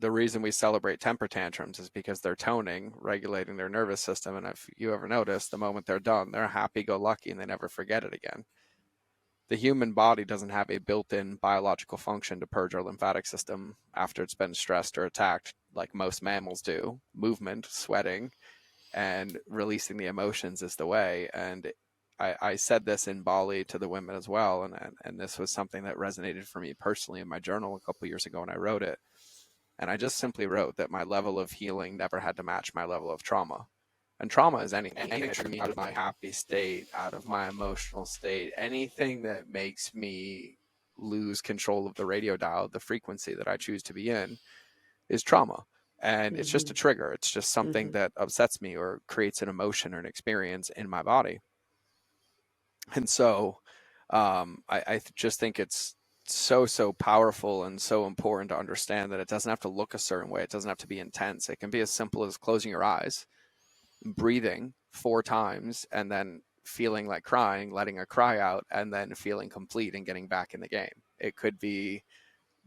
the reason we celebrate temper tantrums is because they're toning, regulating their nervous system. And if you ever notice, the moment they're done, they're happy-go-lucky and they never forget it again. The human body doesn't have a built-in biological function to purge our lymphatic system after it's been stressed or attacked like most mammals do. Movement, sweating, and releasing the emotions is the way. And I said this in Bali to the women as well, and this was something that resonated for me personally in my journal a couple years ago when I wrote it. And I just simply wrote that my level of healing never had to match my level of trauma. And trauma is anything that takes me out of my happy state, out of my emotional state, anything that makes me lose control of the radio dial, the frequency that I choose to be in, is trauma. And it's just a trigger. It's just something that upsets me or creates an emotion or an experience in my body. And so I just think it's so powerful and so important to understand that it doesn't have to look a certain way. It doesn't have to be intense. It can be as simple as closing your eyes, breathing 4 times, and then feeling like crying, letting a cry out, and then feeling complete and getting back in the game. It could be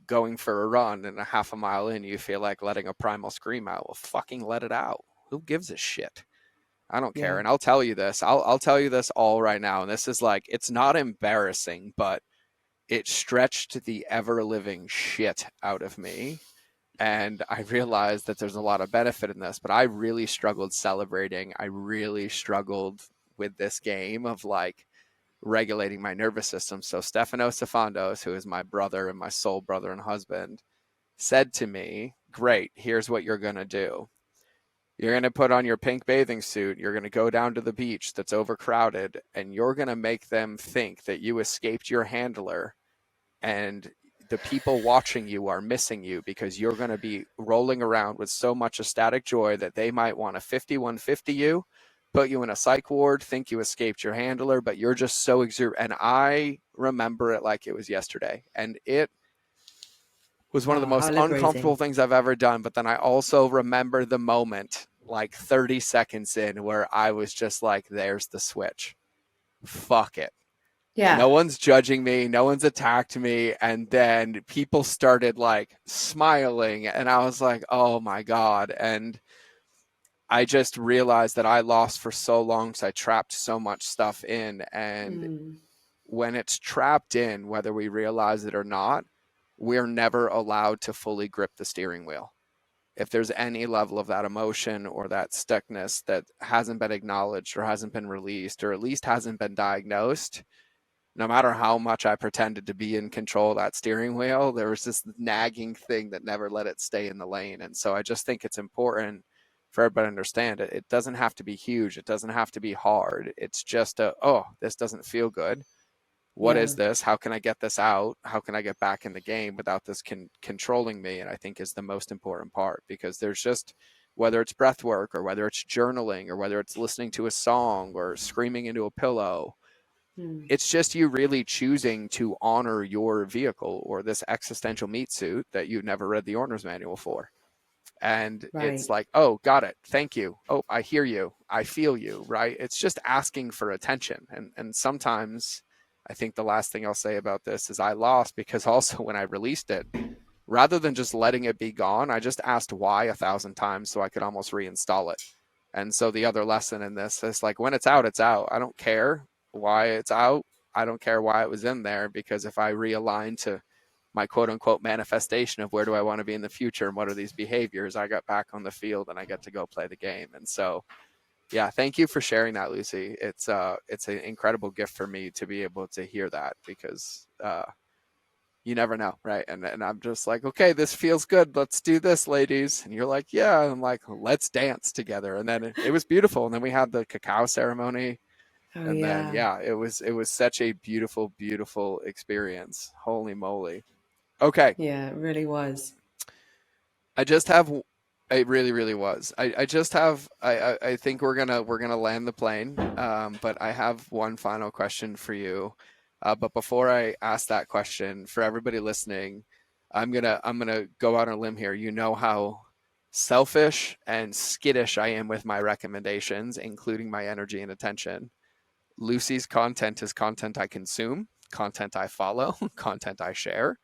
going for a run and a half a mile in, you feel like letting a primal scream out. Well, fucking let it out. Who gives a shit? I don't care. Yeah. And I'll tell you this. I'll tell you this all right now. And this is like, it's not embarrassing, but it stretched the ever living shit out of me. And I realized that there's a lot of benefit in this, but I really struggled celebrating. I really struggled with this game of like regulating my nervous system. So Stefano Stefandos, who is my brother and my soul brother and husband, said to me, great, here's what you're going to do. You're going to put on your pink bathing suit. You're going to go down to the beach that's overcrowded, and you're going to make them think that you escaped your handler and the people watching you are missing you because you're going to be rolling around with so much ecstatic joy that they might want to 5150 you, put you in a psych ward, think you escaped your handler, but you're just so exuberant. And I remember it like it was yesterday. And it was one of the Oh, most how uncomfortable liberating. things I've ever done. But then I also remember the moment, like 30 seconds in, where I was just like, there's the switch. Fuck it. No Yeah. one's judging me. No one's attacked me. And then people started like smiling. And I was like, oh my God. And I just realized that I lost for so long because I trapped so much stuff in. And when it's trapped in, whether we realize it or not, we're never allowed to fully grip the steering wheel. If there's any level of that emotion or that stuckness that hasn't been acknowledged or hasn't been released or at least hasn't been diagnosed, no matter how much I pretended to be in control of that steering wheel, there was this nagging thing that never let it stay in the lane. And so I just think it's important for everybody to understand it. It doesn't have to be huge. It doesn't have to be hard. It's just this doesn't feel good. What Yeah. is this? How can I get this out? How can I get back in the game without this controlling me? And I think is the most important part, because there's just, whether it's breath work or whether it's journaling or whether it's listening to a song or screaming into a pillow, it's just you really choosing to honor your vehicle or this existential meat suit that you never read the owner's manual for. And it's Right. like, oh, got it. Thank you. Oh, I hear you. I feel you. Right. It's just asking for attention. And sometimes I think the last thing I'll say about this is I lost because also when I released it, rather than just letting it be gone, I just asked why 1,000 times so I could almost reinstall it. And so the other lesson in this is like, when it's out, it's out. I don't care why it's out. I don't care why it was in there, because if I realign to my quote unquote manifestation of where do I want to be in the future and what are these behaviors, I got back on the field and I get to go play the game. And so, yeah, thank you for sharing that, Lucie. It's an incredible gift for me to be able to hear that, because you never know, right? And I'm just like, okay, this feels good. Let's do this, ladies. And you're like, yeah. And I'm like, let's dance together. And then it was beautiful. And then we had the cacao ceremony. Oh, And then, yeah. yeah, it was such a beautiful, beautiful experience. Holy moly. Okay. Yeah, it really was. I just have, it really, really was. I just have, I think we're gonna land the plane. But I have one final question for you. But before I ask that question, for everybody listening, I'm gonna go out on a limb here. You know how selfish and skittish I am with my recommendations, including my energy and attention. Lucie's content is content I consume, content I follow, content I share.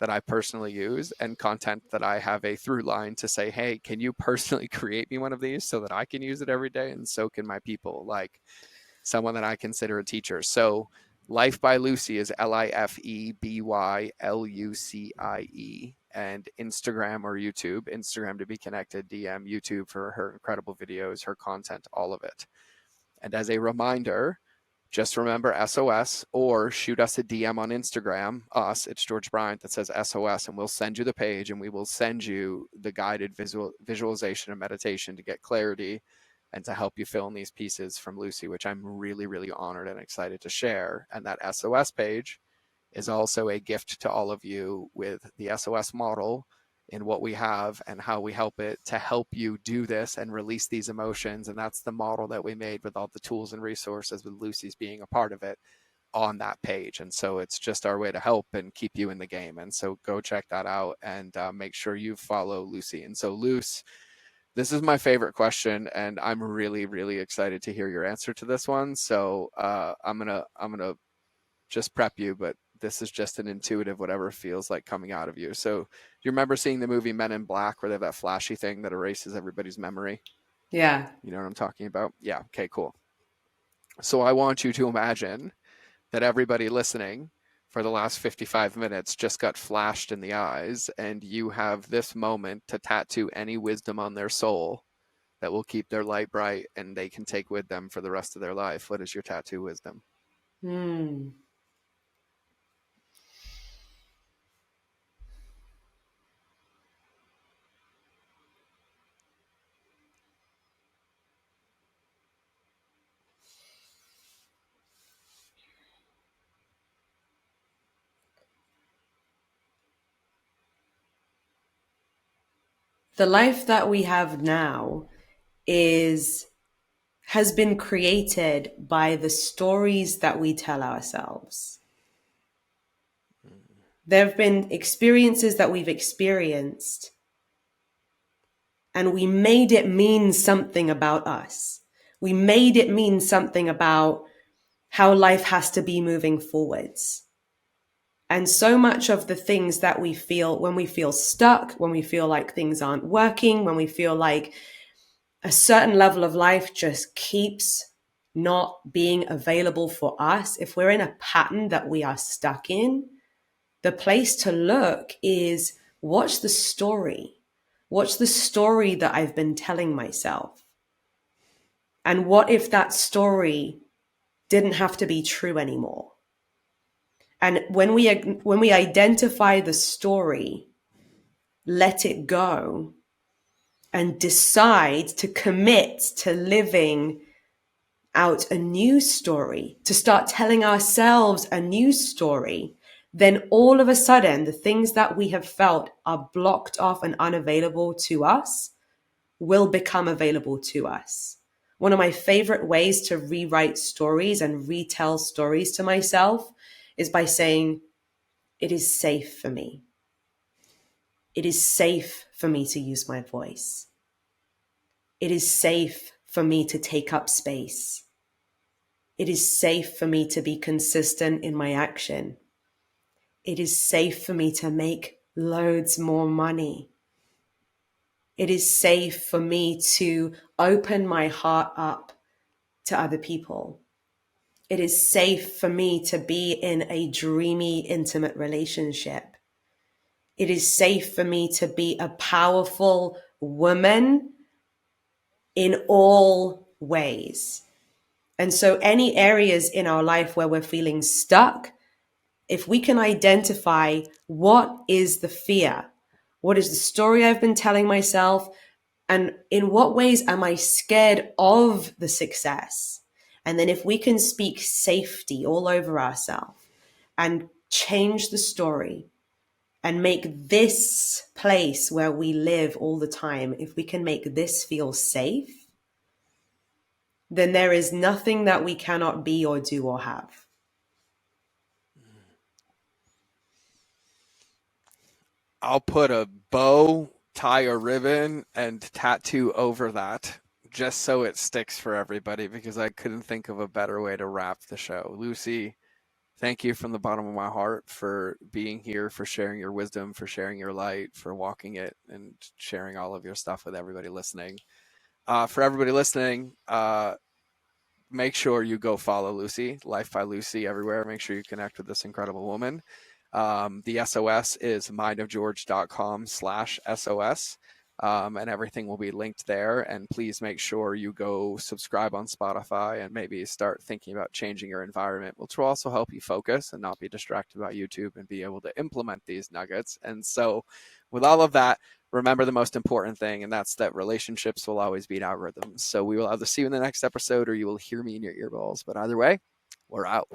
that I personally use and content that I have a through line to say, hey, can you personally create me one of these so that I can use it every day? And so can my people, like someone that I consider a teacher. So Life by Lucie is LifeByLucie, and Instagram or YouTube, Instagram to be connected, DM, YouTube for her incredible videos, her content, all of it. And as a reminder, just remember SOS or shoot us a DM on Instagram, it's George Bryant that says SOS, and we'll send you the page and we will send you the guided visualization and meditation to get clarity and to help you fill in these pieces from Lucie, which I'm really, really honored and excited to share. And that SOS page is also a gift to all of you with the SOS model in what we have and how we help it to help you do this and release these emotions. And that's the model that we made with all the tools and resources, with Lucie's being a part of it on that page. And so it's just our way to help and keep you in the game. And so go check that out and make sure you follow Lucie. And so Luce, this is my favorite question, and I'm really, really excited to hear your answer to this one. So I'm gonna just prep you, but this is just an intuitive whatever feels like coming out of you. So do you remember seeing the movie Men in Black where they have that flashy thing that erases everybody's memory? Yeah. You know what I'm talking about? Yeah. Okay, cool. So I want you to imagine that everybody listening for the last 55 minutes just got flashed in the eyes, and you have this moment to tattoo any wisdom on their soul that will keep their light bright and they can take with them for the rest of their life. What is your tattoo wisdom? Hmm. The life that we have now is has been created by the stories that we tell ourselves. There have been experiences that we've experienced, and we made it mean something about us. We made it mean something about how life has to be moving forwards. And so much of the things that we feel when we feel stuck, when we feel like things aren't working, when we feel like a certain level of life just keeps not being available for us, if we're in a pattern that we are stuck in, the place to look is, what's the story? What's the story that I've been telling myself? And what if that story didn't have to be true anymore? And when we identify the story, let it go, and decide to commit to living out a new story, to start telling ourselves a new story, then all of a sudden the things that we have felt are blocked off and unavailable to us will become available to us. One of my favorite ways to rewrite stories and retell stories to myself is by saying, it is safe for me. It is safe for me to use my voice. It is safe for me to take up space. It is safe for me to be consistent in my action. It is safe for me to make loads more money. It is safe for me to open my heart up to other people. It is safe for me to be in a dreamy, intimate relationship. It is safe for me to be a powerful woman in all ways. And so any areas in our life where we're feeling stuck, if we can identify what is the fear, what is the story I've been telling myself, and in what ways am I scared of the success? And then if we can speak safety all over ourselves and change the story and make this place where we live all the time, if we can make this feel safe, then there is nothing that we cannot be or do or have. I'll put a bow, tie a ribbon, and tattoo over that just so it sticks for everybody because I couldn't think of a better way to wrap the show. Lucie, Thank you from the bottom of my heart for being here, for sharing your wisdom, for sharing your light, for walking it, and sharing all of your stuff with everybody listening. For everybody listening, make sure you go follow Lucie, Life by Lucie, everywhere. Make sure you connect with this incredible woman. The SOS is mindofgeorge.com/SOS. And everything will be linked there. And please make sure you go subscribe on Spotify and maybe start thinking about changing your environment, which will also help you focus and not be distracted by YouTube and be able to implement these nuggets. And so, with all of that, remember the most important thing, and that's that relationships will always beat algorithms. So we will either see you in the next episode or you will hear me in your earballs. But either way, we're out.